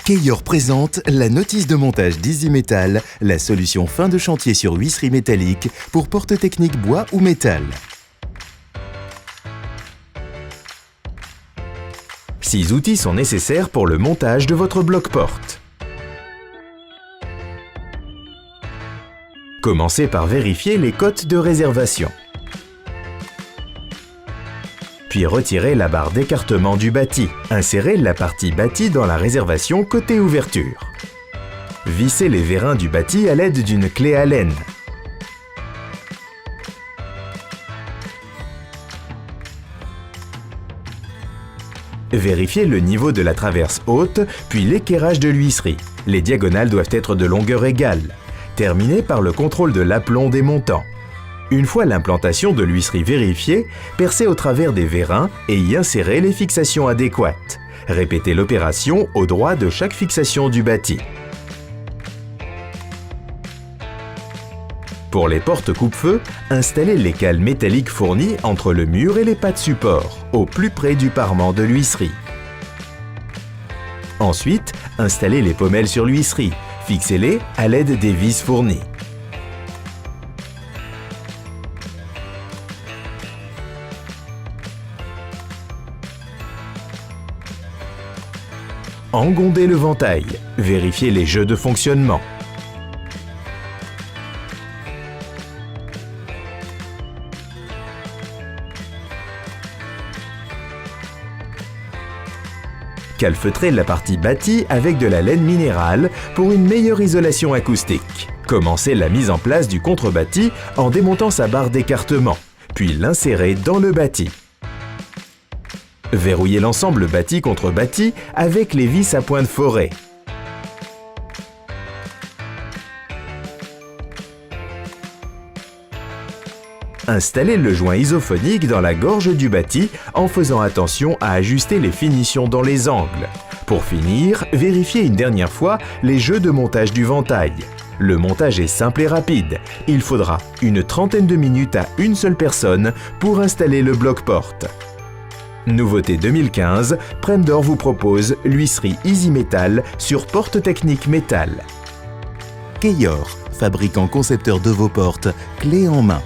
Keyor présente la notice de montage d'Easy Metal, la solution fin de chantier sur huisserie métallique pour porte technique bois ou métal. 6 outils sont nécessaires pour le montage de votre bloc-porte. Commencez par vérifier les cotes de réservation. Puis retirez la barre d'écartement du bâti. Insérez la partie bâti dans la réservation côté ouverture. Vissez les vérins du bâti à l'aide d'une clé Allen. Vérifiez le niveau de la traverse haute, puis l'équerrage de l'huisserie. Les diagonales doivent être de longueur égale. Terminez par le contrôle de l'aplomb des montants. Une fois l'implantation de l'huisserie vérifiée, percez au travers des vérins et y insérez les fixations adéquates. Répétez l'opération au droit de chaque fixation du bâti. Pour les portes coupe-feu, installez les cales métalliques fournies entre le mur et les pattes support, au plus près du parement de l'huisserie. Ensuite, installez les pommelles sur l'huisserie. Fixez-les à l'aide des vis fournies. Engondez le ventail. Vérifiez les jeux de fonctionnement. Calfeutrez la partie bâtie avec de la laine minérale pour une meilleure isolation acoustique. Commencez la mise en place du contrebâti en démontant sa barre d'écartement, puis l'insérez dans le bâti. Verrouillez l'ensemble bâti contre bâti avec les vis à point de forêt. Installez le joint isophonique dans la gorge du bâti en faisant attention à ajuster les finitions dans les angles. Pour finir, vérifiez une dernière fois les jeux de montage du ventail. Le montage est simple et rapide. Il faudra une trentaine de minutes à une seule personne pour installer le bloc-porte. Nouveauté 2015, Premdor vous propose l'huisserie Easy Metal sur porte technique métal. Keyor, fabricant concepteur de vos portes, clé en main.